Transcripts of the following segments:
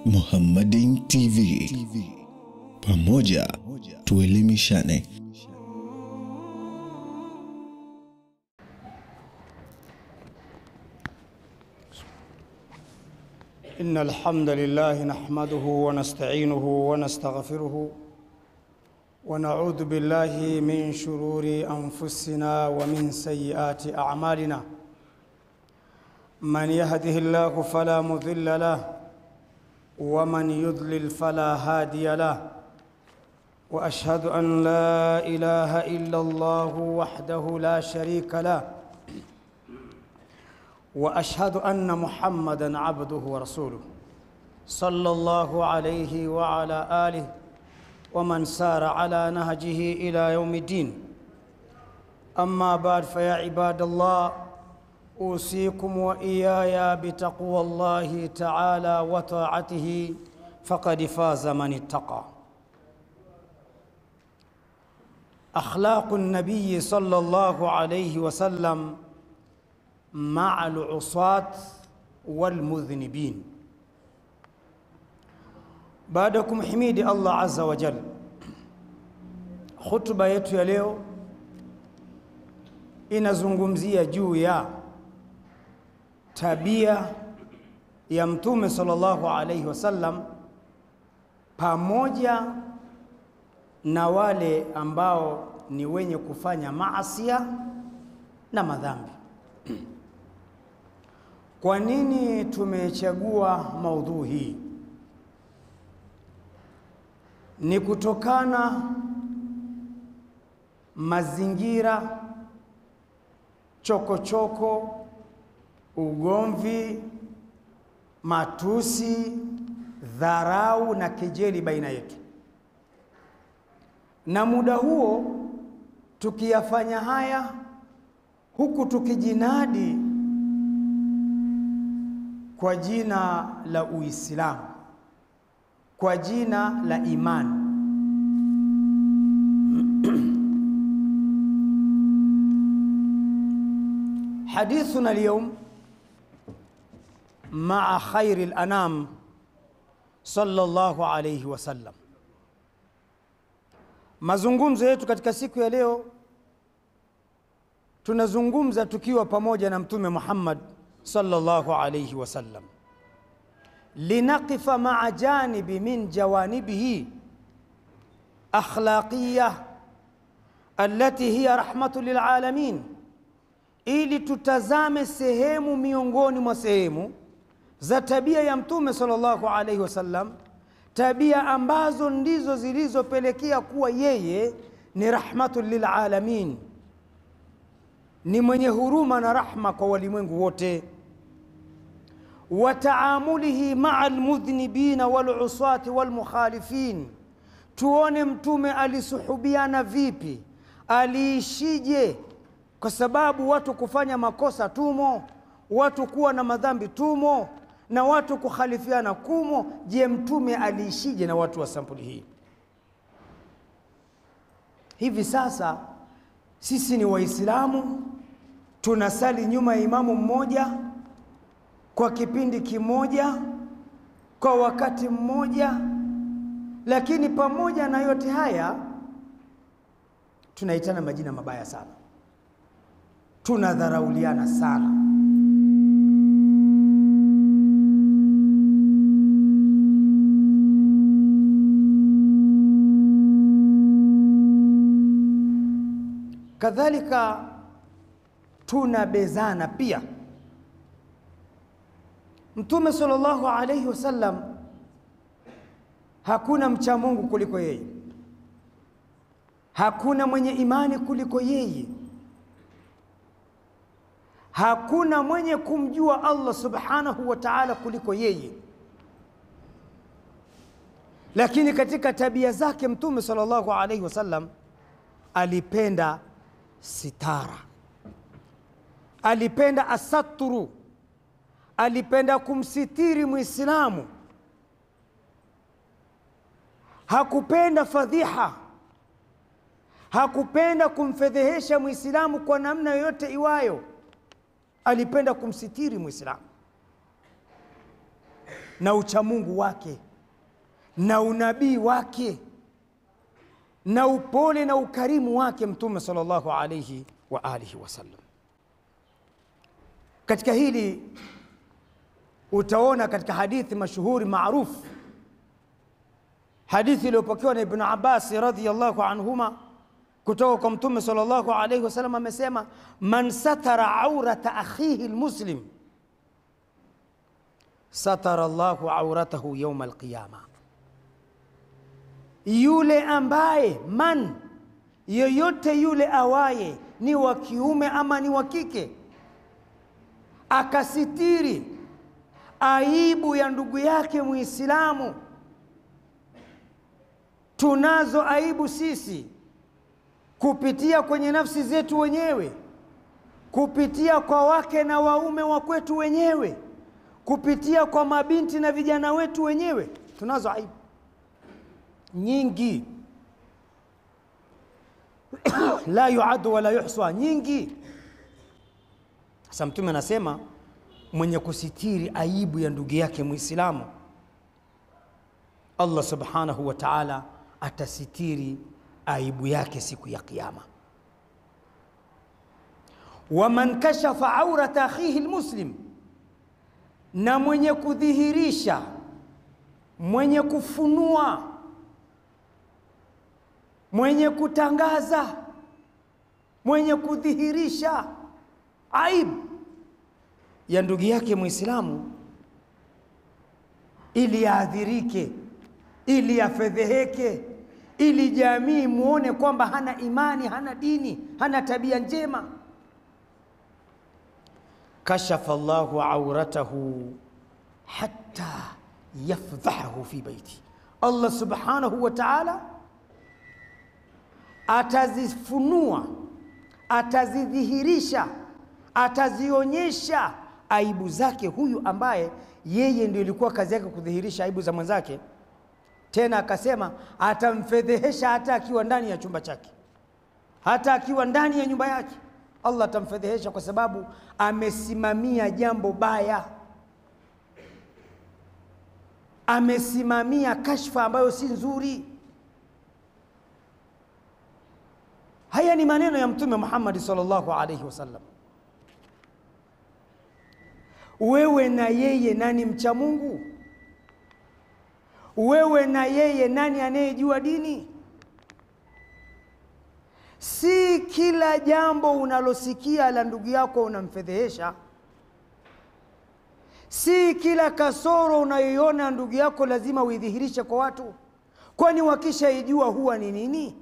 Muhammadin TV. Pamoja tuelimishane. إن الحمد لله نحمده ونستعينه ونستغفره ونعوذ بالله من شرور أنفسنا ومن سيئات أعمالنا. من يهده الله فلا مضل له ومن يضلل فلا هادي له. وأشهد أن لا إله إلا الله وحده لا شريك له. وأشهد أن محمدًا عبده ورسوله صلى الله عليه وعلى آله ومن سار على نهجه إلى يوم الدين. أما بعد، فيا عباد الله، أوصيكم وإياي بتقوى الله تعالى وطاعته، فقد فاز من اتقى. أخلاق النبي صلى الله عليه وسلم مع العصاة والمذنبين. بعدكم حميد الله عز وجل. Khutba yetu ya leo inazungumzia juu ya tabia ya Mtume sallallahu alayhi wasallam pamoja na wale ambao ni wenye kufanya maasiya na madhambi. Kwa nini tumechagua maudhui hii? Ni kutokana mazingira, chokochoko, ugomvi, matusi, dharau na kejeli baina yetu. Na muda huo tukiyafanya haya huku tukijinadi kwa jina la Uislamu, kwa jina la imani. Hadithuna اليوم مع خير الأنام صلى الله عليه وسلم. Mazungumzo yetu katika siku ya leo tunazungumza tukiwa pamoja na Mtume Muhammad sallallahu alayhi wasallam, linaqifa ma'a janibi min jawanibihi akhlaqiyya allati hiya rahmatu lil alamin, ili tutazame sehemu miongoni mwa sehemu za tabia ya Mtume sallallahu alayhi wasallam, tabia ambazo ndizo zilizopelekea kuwa yeye ni rahmatu lil alamin, ni mwenye huruma na rahma kwa walimwengu wote. Wa taamulihi ma'a almudhnibina walusati walmukhalifin, tuone Mtume alisuhubiana vipi, aliishije, kwa sababu watu kufanya makosa tumo, watu kuwa na madhambi tumo, na watu kukhalifiana kumo. Je, Mtume aliishije na watu wa sampuli hii? Hivi sasa sisi ni Waislamu, tunasali nyuma ya imamu mmoja kwa kipindi kimoja kwa wakati mmoja, lakini pamoja na yote haya tunaitana majina mabaya sana, tunadharauliana sana. Kadhalika tunabezana pia. Mtume sallallahu alayhi wasallam hakuna mcha Mungu kuliko yeye, hakuna mwenye imani kuliko yeye, hakuna mwenye kumjua Allah subhanahu wa ta'ala kuliko yeye. Lakini katika tabia zake Mtume sallallahu alayhi wasallam alipenda sitara, alipenda asaturu, alipenda kumsitiri Muislamu, hakupenda fadhiha, hakupenda kumfedhehesha Muislamu kwa namna yoyote iwayo. alipenda kumsitiri Muislamu. na uchamungu wake na unabii wake na upole na ukarimu wake Mtume sallallahu alayhi wa alihi wasallam. Katika hili utaona katika hadithi mashuhuri maarufu, hadithi iliyopokewa na Ibn Abbas radhiyallahu anhuma kutoka kwa Mtume sallallahu alayhi wasallam, amesema man satara aurata akhihi almuslim satara Allahu auratahu yawm alqiyama. Yule ambaye, man, yoyote yule awaye, ni wa kiume ama ni wa kike, akasitiri aibu ya ndugu yake Muislamu. Tunazo aibu sisi kupitia kwenye nafsi zetu wenyewe, kupitia kwa wake na waume wa kwetu wenyewe, kupitia kwa mabinti na vijana wetu wenyewe. Tunazo aibu nyingi la yuadu wala yuhswa, nyingi. Sasa Mtume anasema mwenye kusitiri aibu ya ndugu yake Muislamu, Allah subhanahu wa ta'ala atasitiri aibu yake siku ya Kiyama. Wa man kashafa aurata akhihi almuslim, na mwenye kudhihirisha, mwenye kufunua, mwenye kutangaza, mwenye kudhihirisha aibu ya ndugu yake Muislamu, ili aadhirike, ili afedheheke, ili jamii muone kwamba hana imani, hana dini, hana tabia njema, kashafa Allahu auratahu hatta yafdhahu fi baiti. Allah subhanahu wa ta'ala atazifunua, atazidhihirisha, atazionyesha aibu zake huyu ambaye yeye ndio ilikuwa kazi yake kudhihirisha aibu za mwenzake. Tena akasema atamfedhehesha hata akiwa ndani ya chumba chake, hata akiwa ndani ya nyumba yake Allah atamfedhehesha, kwa sababu amesimamia jambo baya, amesimamia kashfa ambayo si nzuri. Haya ni maneno ya Mtume Muhammad sallallahu alayhi wasallam. Wewe na yeye nani mcha Mungu? Wewe na yeye nani anayejua dini? Si kila jambo unalosikia la ndugu yako unamfedhehesha. Si kila kasoro unayoiona ndugu yako lazima uidhihirishe kwa watu. Kwani wakishaijua huwa ni nini?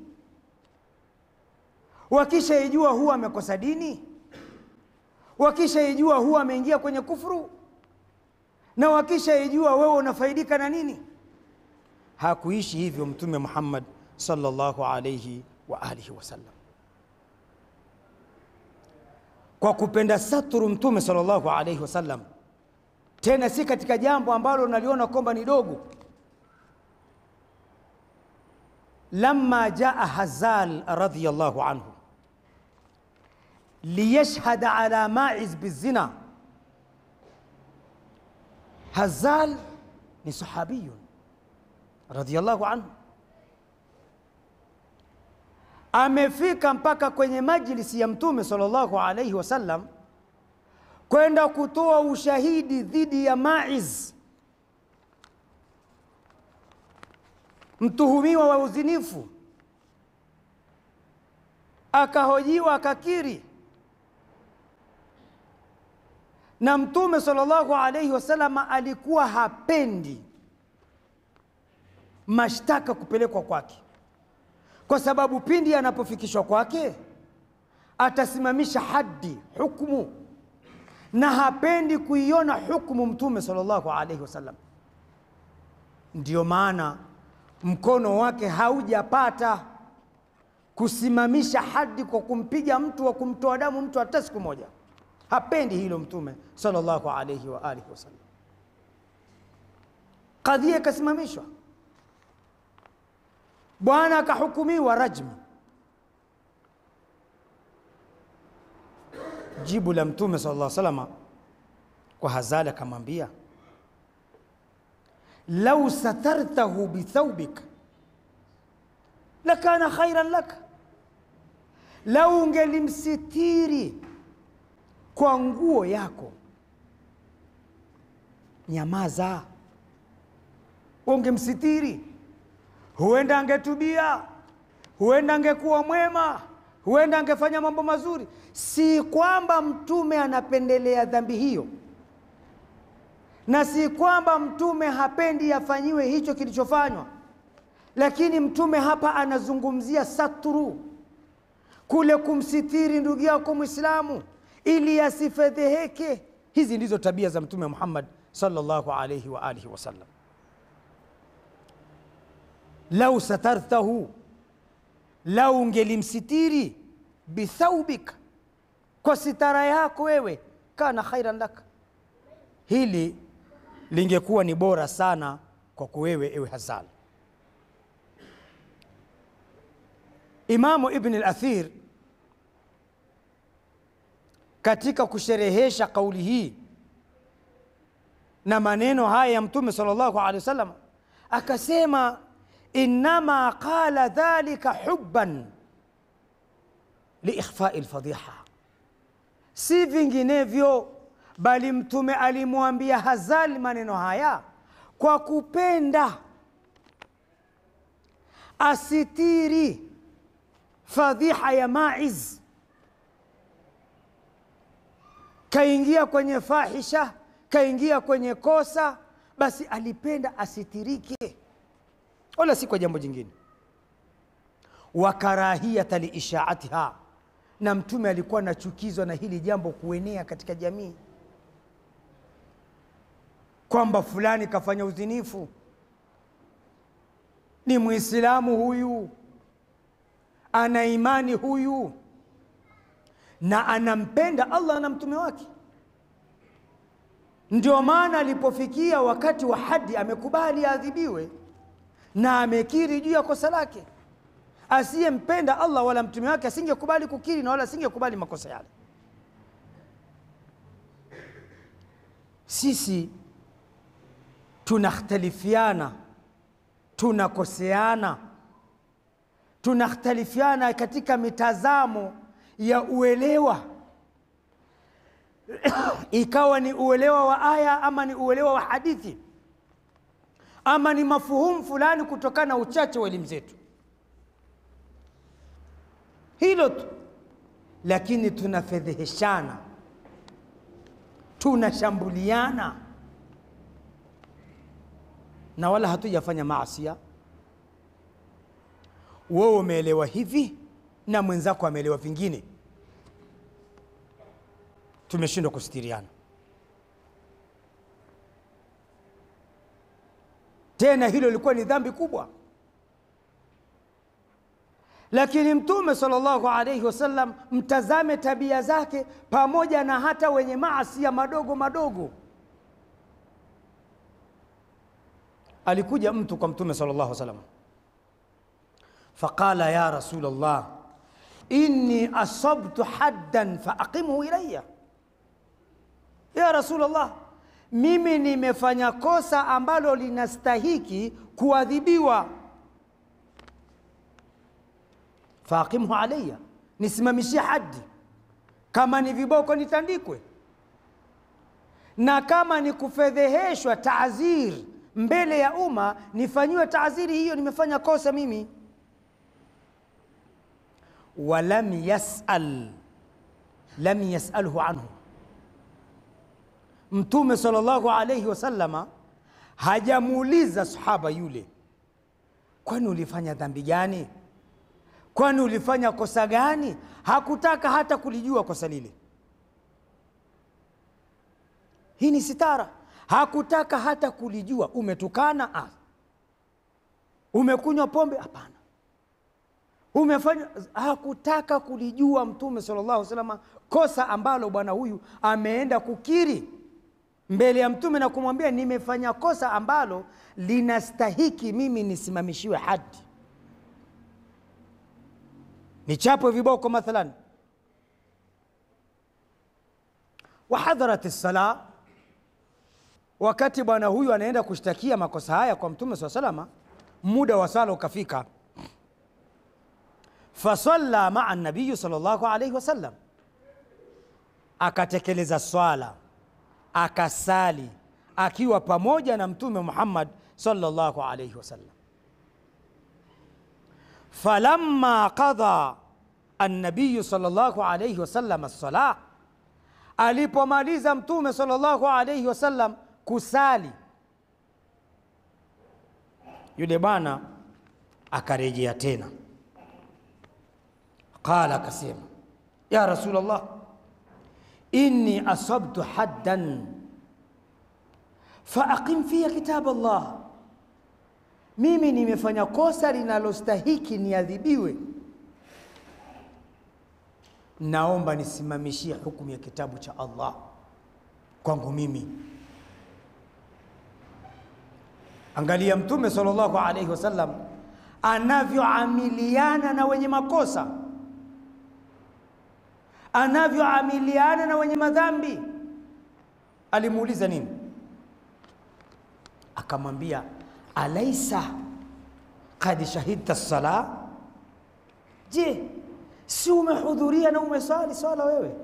Wakishaijua huwa amekosa dini? Wakishaijua huwa ameingia kwenye kufuru? Na wakishaijua wewe unafaidika na nini? Hakuishi hivyo Mtume Muhammad sallallahu alayhi wa alihi wasallam. Kwa kupenda saturu Mtume sallallahu alayhi wasallam, tena si katika jambo ambalo naliona kwamba ni dogo. Lamma jaa Hazal radhiyallahu anhu liyashhad ala Ma'iz bizina. Hazal ni sahabiyun radhiyallahu anhu, amefika mpaka kwenye majlisi ya Mtume sallallahu alayhi wasallam kwenda kutoa ushahidi dhidi ya Ma'iz, mtuhumiwa wa uzinifu. Akahojiwa, akakiri, na Mtume sallallahu alayhi wasallam alikuwa hapendi mashtaka kupelekwa kwake, kwa sababu pindi anapofikishwa kwake atasimamisha haddi, hukumu, na hapendi kuiona hukumu Mtume sallallahu alayhi wasallam. Ndio maana mkono wake haujapata kusimamisha haddi kwa kumpiga mtu, wa kumtoa damu mtu hata siku moja. Hapendi hilo Mtume sallallahu alayhi wa alihi wasallam. Kadhia ikasimamishwa, bwana akahukumiwa rajm. Jibu la Mtume sallallahu alayhi wasallam kwa Hazal akamwambia, lau satartahu bithawbik lakana khairan lak, lau ungelimsitiri kwa nguo yako, nyamaza, ungemsitiri, huenda angetubia, huenda angekuwa mwema, huenda angefanya mambo mazuri. Si kwamba mtume anapendelea dhambi hiyo, na si kwamba mtume hapendi yafanyiwe hicho kilichofanywa, lakini mtume hapa anazungumzia satru, kule kumsitiri ndugu yako Muislamu ili asifedheheke. Hizi ndizo tabia za Mtume Muhammad sallallahu alayhi wa alihi wasallam. Lau satartahu, lau ungelimsitiri bithawbik, kwa sitara yako wewe, kana khairan lak, hili lingekuwa ni bora sana kwa wewe ewe Hassan. Imamu Ibn al-Athir katika kusherehesha kauli hii na maneno haya ya Mtume sallallahu alaihi wasallam akasema, innama qala dhalika hubban liikhfa'i alfadhiha, si vinginevyo bali Mtume alimwambia Hazal maneno haya kwa kupenda asitiri fadhiha ya Maiz. Kaingia kwenye fahisha, kaingia kwenye kosa, basi alipenda asitirike, wala si kwa jambo jingine. Wa karahiyata liishaatiha, na Mtume alikuwa anachukizwa na hili jambo kuenea katika jamii, kwamba fulani kafanya uzinifu, ni Muislamu huyu, ana imani huyu, na anampenda Allah na mtume wake. Ndio maana alipofikia wakati wa hadi amekubali adhibiwe na amekiri juu ya kosa lake. Asiyempenda Allah wala mtume wake asingekubali kukiri na wala asingekubali makosa yale. Sisi tunakhtalifiana, tunakoseana, tunakhtalifiana katika mitazamo ya uelewa, ikawa ni uelewa wa aya ama ni uelewa wa hadithi ama ni mafuhumu fulani kutokana na uchache wa elimu zetu, hilo tu. Lakini tunafedheheshana, tunashambuliana, na wala hatujafanya maasiya. Wewe umeelewa hivi na mwenzako ameelewa vingine, tumeshindwa kusitiriana. Tena hilo lilikuwa ni dhambi kubwa. Lakini Mtume sallallahu alayhi wasallam, mtazame tabia zake, pamoja na hata wenye maasi ya madogo madogo. Alikuja mtu kwa Mtume sallallahu alayhi wasallam, faqala ya Rasulullah, inni asabtu haddan faaqimhu ilayya. Ya Rasulullah, mimi nimefanya kosa ambalo linastahiki kuadhibiwa, faaqimhu alayya, nisimamishie haddi. Kama ni viboko nitandikwe, na kama ni kufedheheshwa taazir mbele ya umma nifanyiwe taaziri hiyo, nimefanya kosa mimi. Walam yas'al, lam yas'alhu anhu. Mtume sallallahu alayhi wasallama hajamuuliza sahaba yule, kwani ulifanya dhambi gani? Kwani ulifanya kosa gani? Hakutaka hata kulijua kosa lile. Hii ni sitara. Hakutaka hata kulijua. Umetukana? Umekunywa pombe? Hapana. Umefanya? Hakutaka kulijua Mtume sallallahu alaihi wasallam kosa ambalo bwana huyu ameenda kukiri mbele ya Mtume na kumwambia, nimefanya kosa ambalo linastahiki mimi nisimamishiwe hadi, nichapwe viboko mathalan. Wa hadarat as-sala, wakati bwana huyu anaenda kushtakia makosa haya kwa Mtume SAW, muda wa sala ukafika. Fasalla maa nabii sallallahu alayhi wasallam, akatekeleza swala, akasali akiwa pamoja na Mtume Muhammad sallallahu alayhi wasallam. Falamma qadha an-nabiy sallallahu alayhi wasallam as-salah, alipomaliza Mtume sallallahu alayhi wasallam kusali, yule bwana akarejea tena. Qala, akasema, ya Rasulullah, inni asabtu haddan faaqim fiya kitab Allah, mimi nimefanya kosa linalostahiki niadhibiwe, naomba nisimamishie hukumu ya kitabu cha Allah kwangu mimi. Angalia Mtume sallallahu alayhi wasallam anavyoamiliana na wenye makosa, anavyoamiliana na wenye madhambi. Alimuuliza nini? Akamwambia, alaisa qad shahidta as-salah, je, si umehudhuria na umesali swala wewe?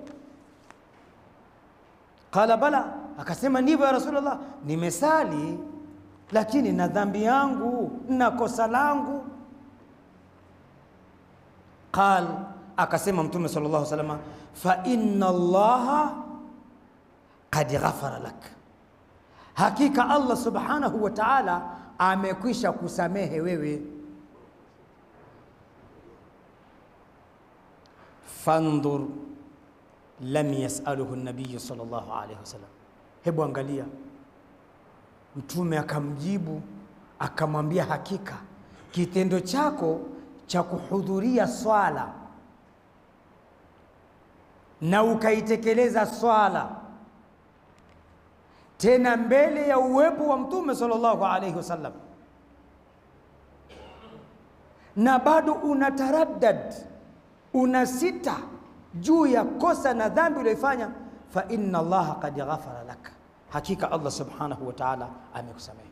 Qala bala, akasema ndivyo ya Rasulullah, nimesali lakini na dhambi yangu na kosa langu. Qal, akasema Mtume sallallahu alaihi wasallam, fa inna Allaha qad ghafara lak, hakika Allah subhanahu wa ta'ala amekwisha kusamehe wewe. Fandhur lam yasaluhu an-nabiy sallallahu alaihi wasallam, hebu angalia, Mtume akamjibu akamwambia, hakika kitendo chako cha kuhudhuria swala na ukaitekeleza swala tena mbele ya uwepo wa Mtume sallallahu alaihi wasallam, na bado unataraddad, unasita juu ya kosa na dhambi uliyofanya, fa inna Allaha qad ghafara lak, hakika Allah subhanahu wa ta'ala amekusamehe.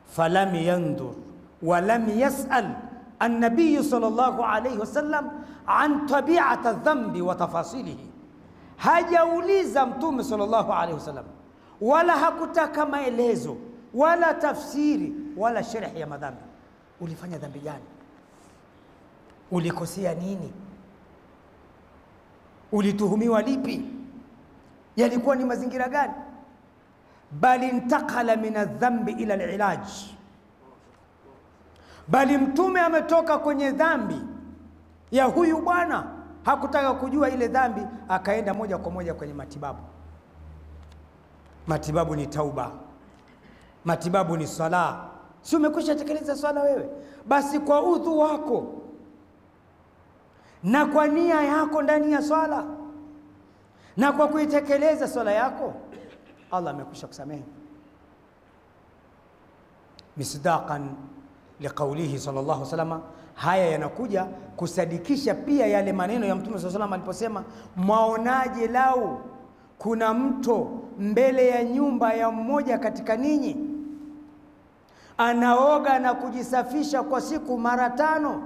Falam yandur wa lam yas'al an-nabiy sallallahu alayhi wasallam an tabi'at adh-dhanbi wa tafasilihi, hajauliza Mtume sallallahu alayhi wasallam wala hakutaka maelezo wala tafsiri wala sharhi ya madhambi. Ulifanya dhambi gani? Ulikosea nini? Ulituhumiwa lipi? Yalikuwa ni mazingira gani? Bali intakala min adh-dhanbi ila al-ilaj, bali Mtume ametoka kwenye dhambi ya huyu bwana, hakutaka kujua ile dhambi, akaenda moja kwa moja kwenye matibabu. Matibabu ni tauba, matibabu ni sala. Si umekwisha tekeleza swala wewe? Basi kwa udhu wako na kwa nia yako ndani ya swala na kwa kuitekeleza swala yako, Allah amekwisha kusamehe. Misdaqan liqaulihi sallallahu alaihi wasallam, haya yanakuja kusadikisha pia yale maneno ya Mtume sallallahu alaihi wasallam aliposema, mwaonaje lau kuna mto mbele ya nyumba ya mmoja katika ninyi anaoga na kujisafisha kwa siku mara 5,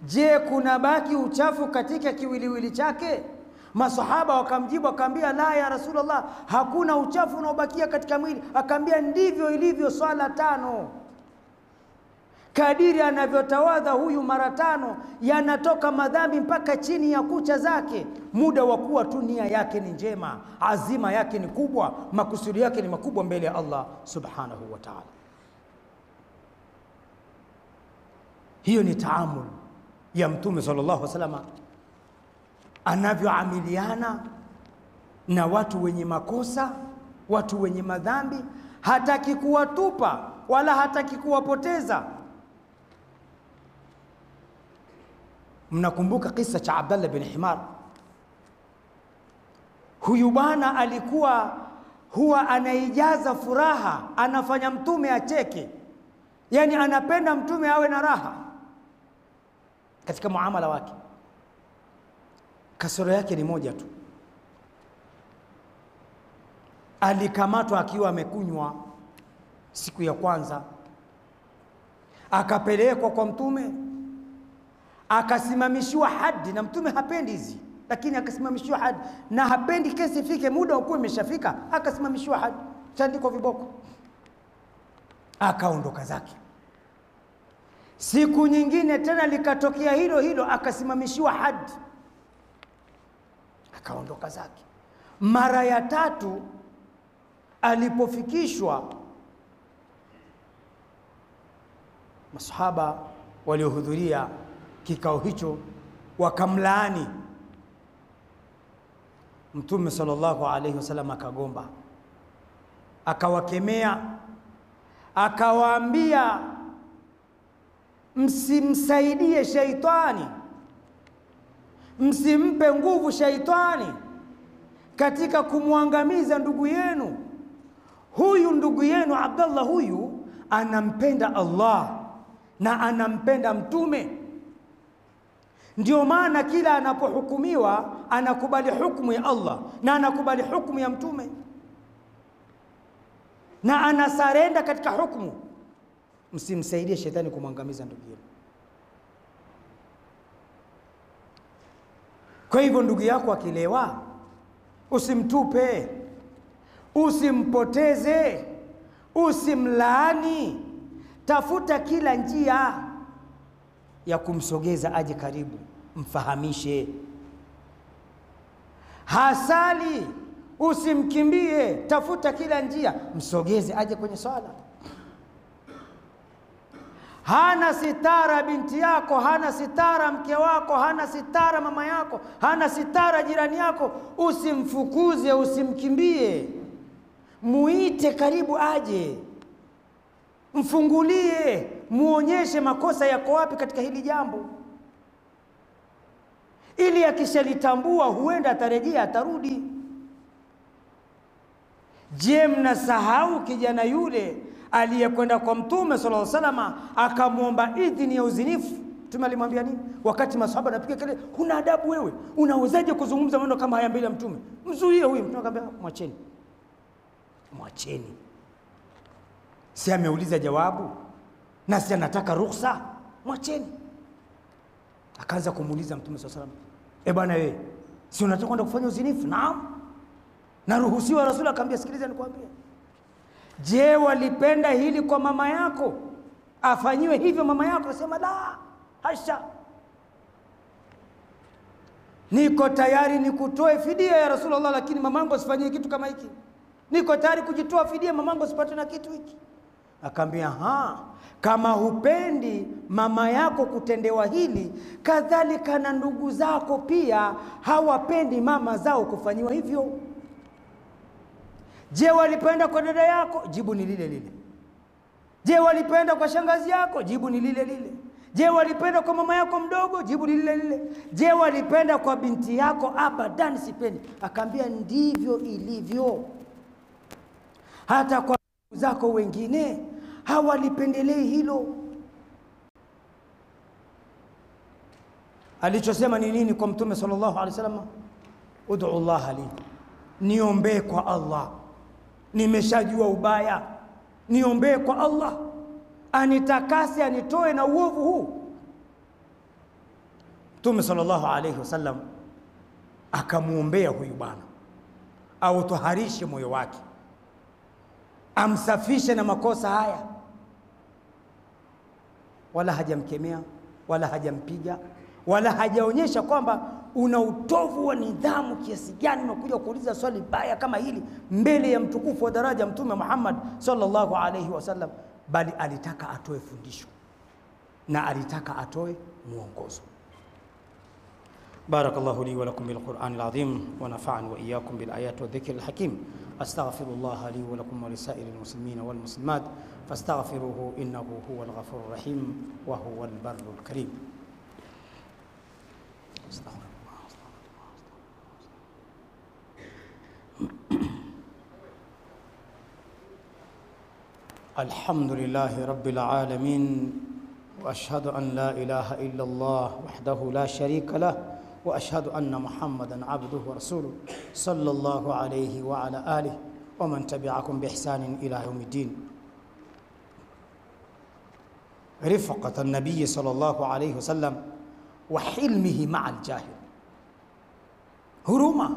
je, kuna baki uchafu katika kiwiliwili chake? Masahaba wakamjibu akaambia, la ya Rasulullah, hakuna uchafu unaobakia katika mwili. Akaambia, ndivyo ilivyo swala 5. Kadiri anavyotawadha huyu mara 5, yanatoka madhambi mpaka chini ya kucha zake, muda wa kuwa tu nia yake ni njema, azima yake ni kubwa, makusudi yake ni makubwa mbele ya Allah subhanahu wa ta'ala. Hiyo ni taamul ya Mtume sallallahu alaihi wasallam, anavyoamiliana na watu wenye makosa, watu wenye madhambi. Hataki kuwatupa wala hataki kuwapoteza. Mnakumbuka kisa cha Abdullah bin Himar? Huyu bwana alikuwa huwa anaijaza furaha, anafanya Mtume acheke, yani anapenda Mtume awe na raha katika muamala wake. Kasoro yake ni moja tu, alikamatwa akiwa amekunywa siku ya kwanza, akapelekwa kwa Mtume, akasimamishiwa hadi, na Mtume hapendi hizi, lakini akasimamishiwa hadi, na hapendi kesi ifike muda ukuwa imeshafika, akasimamishiwa hadi, chandiko viboko, akaondoka zake. Siku nyingine tena likatokea hilo hilo, akasimamishiwa hadi, akaondoka zake. Mara ya tatu alipofikishwa, masahaba waliohudhuria kikao hicho wakamlaani Mtume sallallahu alayhi wasallam, akagomba, akawakemea, akawaambia msimsaidie shaitani, msimpe nguvu shaitani katika kumwangamiza ndugu yenu. Huyu ndugu yenu Abdullah huyu anampenda Allah na anampenda Mtume, ndio maana kila anapohukumiwa anakubali hukumu ya Allah na anakubali hukumu ya Mtume na anasarenda katika hukumu. Msimsaidie shetani kumwangamiza ndugu yenu. Kwa hivyo ndugu yako akilewa, usimtupe, usimpoteze, usimlaani, tafuta kila njia ya kumsogeza aje karibu, mfahamishe. Hasali, usimkimbie, tafuta kila njia, msogeze aje kwenye swala. Hana sitara binti yako, hana sitara mke wako, hana sitara mama yako, hana sitara jirani yako, usimfukuze, usimkimbie, muite karibu aje, mfungulie, muonyeshe makosa yako wapi katika hili jambo, ili akishalitambua huenda atarejea, atarudi. Je, mnasahau kijana yule aliyekwenda kwa Mtume sallallahu alaihi wasallam akamwomba idhini ya uzinifu? Mtume alimwambia nini wakati masahaba anapiga kelele, huna adabu wewe, unawezaje kuzungumza maneno kama haya mbele ya Mtume? Mzuie huyu. Mtume akamwambia mwacheni, mwacheni. Si ameuliza jawabu na si anataka ruhusa, mwacheni. Akaanza kumuuliza Mtume sallallahu alaihi wasallam, bwana wewe, si unataka kwenda kufanya uzinifu? Naam, naruhusiwa. Rasul akamwambia, sikiliza nikwambie, je, walipenda hili kwa mama yako, afanyiwe hivyo mama yako? Sema la hasha, niko tayari nikutoe fidia ya Rasulullah, lakini mamangu asifanyie kitu kama hiki. Niko tayari kujitoa fidia, mamangu asipate na kitu hiki. Akamwambia, kama hupendi mama yako kutendewa hili, kadhalika na ndugu zako pia hawapendi mama zao kufanyiwa hivyo. Je, walipenda kwa dada yako? Jibu ni lile lile. Je, walipenda kwa shangazi yako? Jibu ni lile lile. Je, walipenda kwa mama yako mdogo? Jibu ni lile lile. Je, walipenda kwa binti yako? Abadan, sipendi. Akaambia, ndivyo ilivyo. Hata kwa ndugu zako wengine hawalipendelei hilo. Alichosema ni nini kwa Mtume sallallahu alaihi wasallam? Ud'u Allah li, niombe kwa Allah, nimeshajua ubaya, niombe kwa Allah anitakase, anitoe na uovu huu. Mtume sallallahu alaihi wasallam akamuombea huyu bwana autoharishe moyo wake, amsafishe na makosa haya. Wala hajamkemea, wala hajampiga, wala hajaonyesha kwamba una utovu wa nidhamu kiasi gani unakuja kuuliza swali baya kama hili mbele ya mtukufu wa daraja Mtume Muhammad sallallahu alaihi wasallam, bali alitaka atoe fundisho na alitaka atoe muongozo. Barakallahu li wa lakum bil Qur'anil azim wa nafa'ani wa iyyakum bil ayati wa dhikril hakim. Astaghfirullah li wa lakum wa lisairil muslimina wal muslimat fastaghfiruhu innahu huwal ghafurur rahim wa huwal barrul karim. الحمد لله رب العالمين وأشهد أن لا إله إلا الله وحده لا شريك له وأشهد أن محمدا عبده ورسوله صلى الله عليه وعلى آله ومن تبعكم بإحسان إلى يوم الدين. رفقة النبي صلى الله عليه وسلم وحلمه مع الجاهل. Huruma,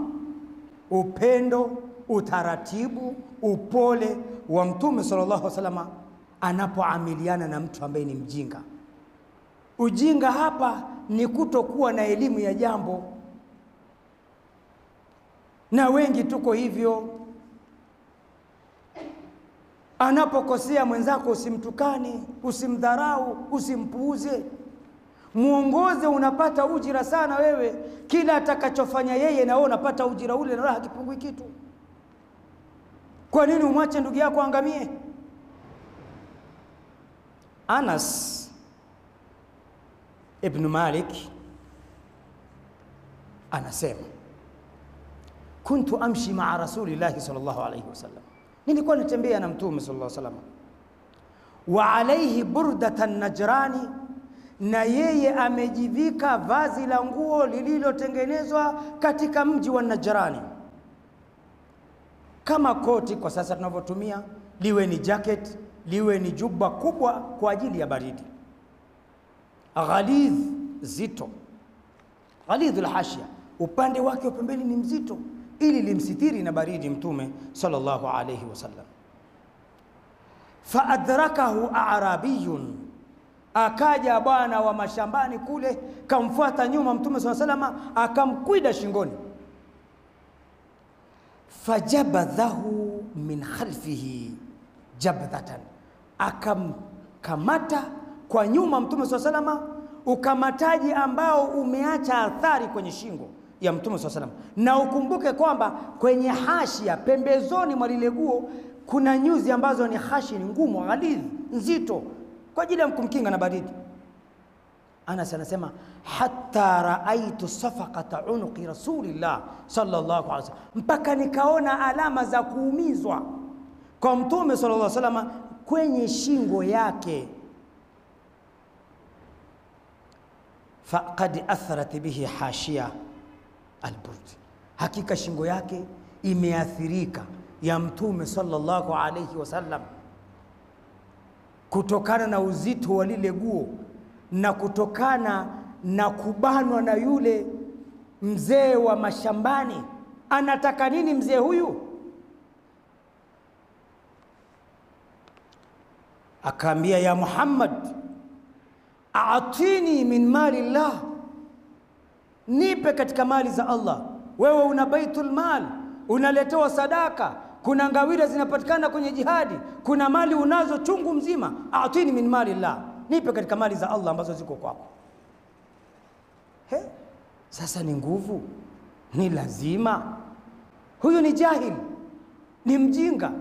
upendo, utaratibu, upole wa Mtume sallallahu alaihi wasallam anapoamiliana na mtu ambaye ni mjinga. Ujinga hapa ni kutokuwa na elimu ya jambo, na wengi tuko hivyo. Anapokosea mwenzako usimtukane, usimdharau, usimpuuze. Muongoze, unapata ujira sana wewe. Kila atakachofanya yeye na wewe unapata ujira ule, na raha kipungui kitu. Kwa nini umwache ndugu yako angamie? Anas ibn Malik anasema, kuntu amshi ma'a rasulillahi sallallahu alayhi wasallam, nilikuwa natembea na Mtume sallallahu alayhi wasallam, wa alayhi burdatan najrani, na yeye amejivika vazi la nguo lililotengenezwa katika mji wa Najrani, kama koti kwa sasa tunavyotumia, liwe ni jacket, liwe ni juba kubwa kwa ajili ya baridi. Ghalidh, zito, ghalidhul hashia, upande wake wa pembeni ni mzito, ili limsitiri na baridi Mtume sallallahu alayhi wasallam. Fa adrakahu a'rabiyun, akaja bwana wa mashambani kule, kamfuata nyuma Mtume sallallahu alayhi wasallam, akamkwida shingoni. Fajabadhahu min khalfihi jabdatan, akamkamata kwa nyuma Mtume sallallahu alayhi wasallam, ukamataji ambao umeacha athari kwenye shingo ya Mtume sallallahu alayhi wasallam. Na ukumbuke kwamba kwenye hashia pembezoni mwa lile guo kuna nyuzi ambazo ni hashi, ni ngumu, ghalidh, nzito, kwa ajili ya kumkinga na baridi. Anas anasema, hatta raaitu safaqata unuqi rasulillah sallallahu alaihi wasallam, mpaka nikaona alama za kuumizwa kwa Mtume sallallahu alaihi wasallam kwenye shingo yake. Faqad atharat bihi hashia alburd, hakika shingo yake imeathirika ya Mtume sallallahu alaihi wasallam kutokana na uzito wa lile guo na kutokana na kubanwa na yule mzee wa mashambani. Anataka nini mzee huyu? Akaambia, ya Muhammad, aatini min mali llah, nipe katika mali za Allah. Wewe una baitul mal, unaletewa sadaka, kuna ngawira zinapatikana kwenye jihadi, kuna mali unazo chungu mzima. Aatini min mali llah, nipe katika mali za Allah ambazo ziko kwako. Sasa ni nguvu, ni lazima. Huyu ni jahil, ni mjinga.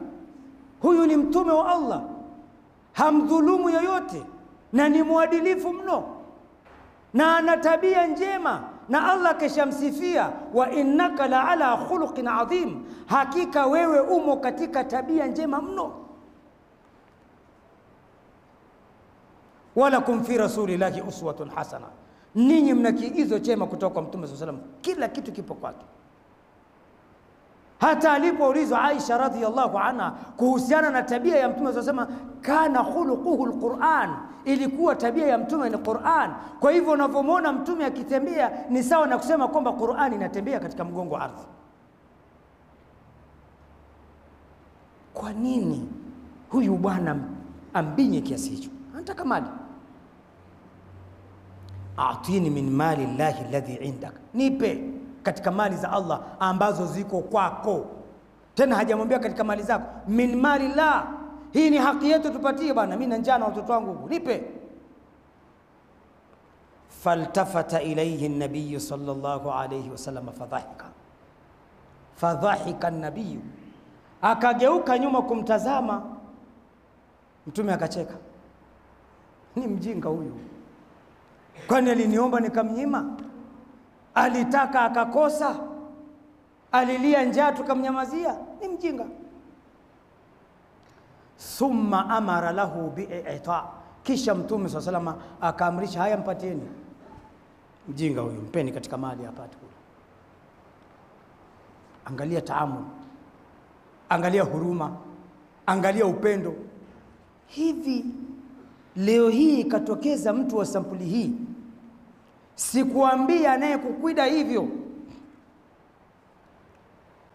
Huyu ni mtume wa Allah, hamdhulumu yoyote, na ni mwadilifu mno, na ana tabia njema, na Allah keshamsifia, wa innaka la ala khuluqin adhim, hakika wewe umo katika tabia njema mno. Walakum fi rasulillahi uswatun hasana, ninyi mna kiigizo chema kutoka kwa Mtume sallallahu alaihi wasallam, kila kitu kipo kwake. Hata alipoulizwa Aisha radhiyallahu anha kuhusiana na tabia ya Mtume sallallahu alaihi wasallam, kana khuluquhu alquran, ilikuwa tabia ya Mtume ni Qur'an. Kwa hivyo unavyomuona Mtume akitembea ni sawa na kusema kwamba Qur'an inatembea katika mgongo wa ardhi. Kwa nini huyu bwana ambinye kiasi hicho? Anataka mali. Aatini min mali llahi alladhi indak, nipe katika mali za Allah ambazo ziko kwako. Tena hajamwambia katika mali zako, min mali la, hii ni haki yetu, tupatie bwana, mimi na njaa na watoto wangu, nipe. Faltafata ilayhi an-nabiy sallallahu alayhi wasallam fadhahika an-nabiy, akageuka nyuma kumtazama Mtume, akacheka. Ni mjinga huyu, kwani aliniomba nikamnyima? Alitaka akakosa? Alilia njaa tukamnyamazia? Ni mjinga. Thumma amara lahu bi'ita, kisha Mtume sallallahu alayhi wasallam akaamrisha, haya mpatieni mjinga huyu, mpeni katika mali apate kula. Angalia taamul, angalia huruma, angalia upendo. Hivi leo hii katokeza mtu wa sampuli hii, sikuambia naye kukwida hivyo,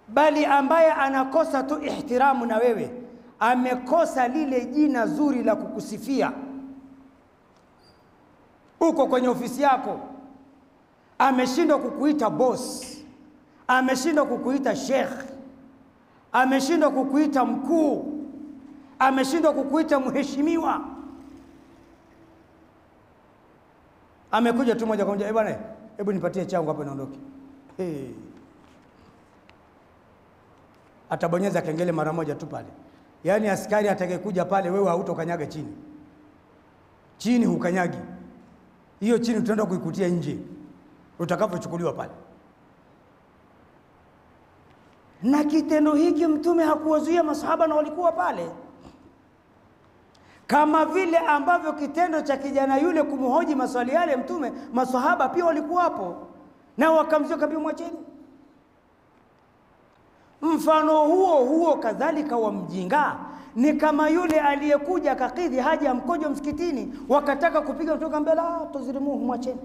bali ambaye anakosa tu ihtiramu na wewe, amekosa lile jina zuri la kukusifia. Uko kwenye ofisi yako, ameshindwa kukuita boss, ameshindwa kukuita sheikh, ameshindwa kukuita mkuu, ameshindwa kukuita mheshimiwa. Amekuja tu moja kwa moja, bwana, hebu nipatie changu hapa naondoke. Atabonyeza kengele mara moja tu pale. Yaani askari atakayekuja pale, wewe hautokanyaga chini. Chini hukanyagi. Hiyo chini utaenda kuikutia nje utakapochukuliwa pale. Na kitendo hiki Mtume hakuwazuia masahaba na walikuwa pale. Kama vile ambavyo kitendo cha kijana yule kumhoji maswali yale Mtume, masahaba pia walikuwa hapo na wakamzuia kabisa, mwacheni. Mfano huo kadhalika wa mjinga ni kama yule aliyekuja akakidhi haja ya mkojo msikitini, wakataka kupiga kutoka mbele, tuzirimuhu, mwacheni.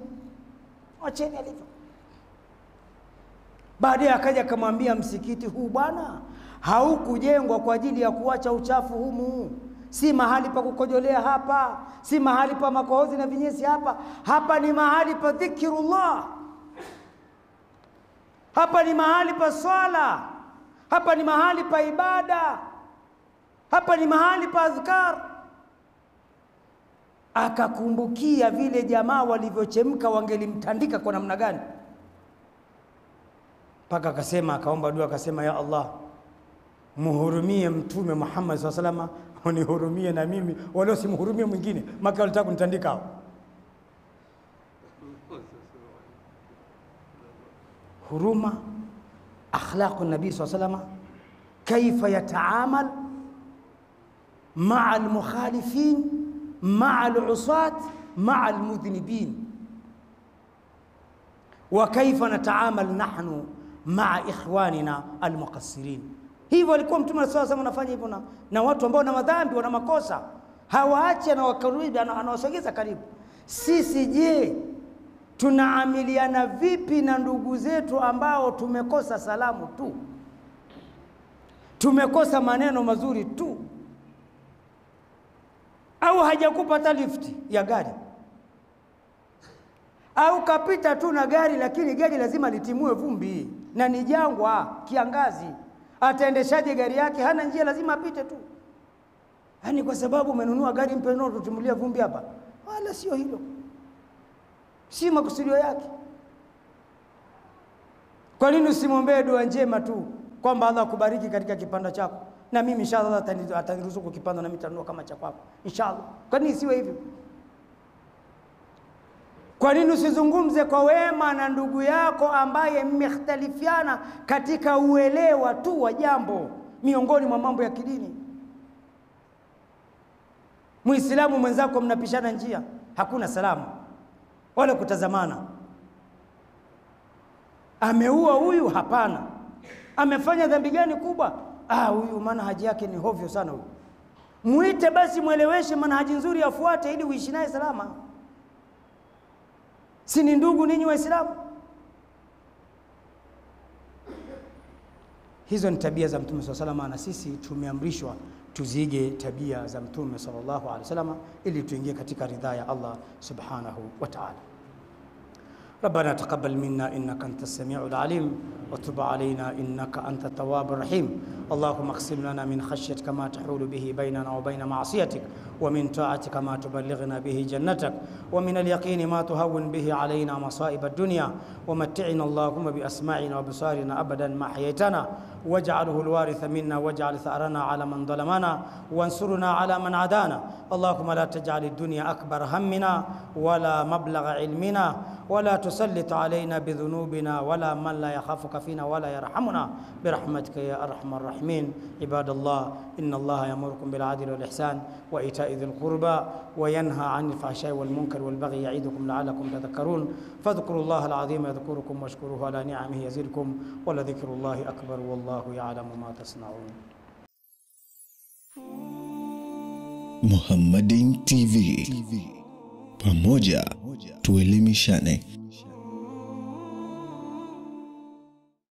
Mwacheni alivyo. Baadaye akaja akamwambia, msikiti huu bwana haukujengwa kwa ajili ya kuacha uchafu humu. Si mahali pa kukojolea hapa, si mahali pa makohozi na vinyesi hapa. Hapa ni mahali pa dhikrullah. Hapa ni mahali pa swala. Hapa ni mahali pa ibada. Hapa ni mahali pa adhkar. Akakumbukia vile jamaa walivyochemka, wangelimtandika kwa namna gani. Paka akasema, akaomba dua, akasema, ya Allah, muhurumie Mtume Muhammad sallallahu alaihi wasallam, unihurumie na mimi, wala simhurumie mwingine, maka walitaka kunitandika hao. Huruma, akhlaqu nabii sallallahu alaihi wasallam, kaifa yataamal ma'a al-mukhalifin, ma'a al-usat, ma'a al-mudhnibin, wa kaifa nataamal nahnu ma'a ikhwanina al-muqassirin. Hivyo alikuwa Mtume sallallahu alaihi wasallam anafanya hivyo na watu ambao na madhambi, wana makosa, hawaache na wakarudi, anawasogeza karibu. Sisi je, tunaamiliana vipi na ndugu zetu ambao tumekosa salamu tu, tumekosa maneno mazuri tu, au hajakupata lifti ya gari, au kapita tu na gari, lakini gari lazima litimue vumbi na ni jangwa, kiangazi, ataendeshaje gari yake? Hana njia, lazima apite tu. Yaani kwa sababu umenunua gari mpya ndio tutumulia vumbi hapa? Wala sio hilo, si makusudio yake. Kwa nini usimwombee dua njema tu kwamba Allah akubariki katika kipanda chako, na mimi inshallah ataniruzuku kipanda na mimi nitanunua kama cha kwako inshallah? Kwa nini siwe hivyo? Kwa nini usizungumze kwa wema na ndugu yako ambaye mmekhtalifiana katika uelewa tu wa jambo miongoni mwa mambo ya kidini? Muislamu mwenzako mnapishana njia, hakuna salamu wala kutazamana. Ameua huyu? Hapana. Amefanya dhambi gani kubwa? Huyu manhaji yake ni hovyo sana huyu. Muite basi, mweleweshe manhaji nzuri afuate ili uishi naye salama. Si ni ndugu ninyi Waislamu? Hizo ni tabia za Mtume sallallahu alaihi wasallam, na sisi tumeamrishwa tuzige tabia za Mtume sallallahu alaihi wasallam ili tuingie katika ridhaa ya Allah subhanahu wa ta'ala. ربنا تقبل منا إنك أنت السميع العليم وتب علينا إنك أنت التواب الرحيم. اللهم اقسم لنا من خشيتك ما تحول به بيننا وبين معصيتك، ومن طاعتك ما تبلغنا به جنتك، ومن اليقين ما تهون به علينا مصائب الدنيا، ومتعنا اللهم بأسماعنا وبصارنا أبدا ما حييتنا، واجعله الوارث منا، واجعل ثأرنا على من ظلمنا، وانصرنا على من عادانا. اللهم لا تجعل الدنيا أكبر همنا ولا مبلغ علمنا، ولا تسلط علينا بذنوبنا ولا من لا يخافك فينا ولا يرحمنا، برحمتك يا أرحم الراحمين. عباد الله، إن الله يأمركم بالعدل والإحسان وإيتاء ذي القربى وينهى عن الفحشاء والمنكر والبغي يعظكم لعلكم تذكرون. فاذكروا الله العظيم يذكركم واشكروه على نعمه يزدكم، ولذكر الله أكبر والله يعلم ما تصنعون. Muhammadin TV. Pamoja tuelimishane.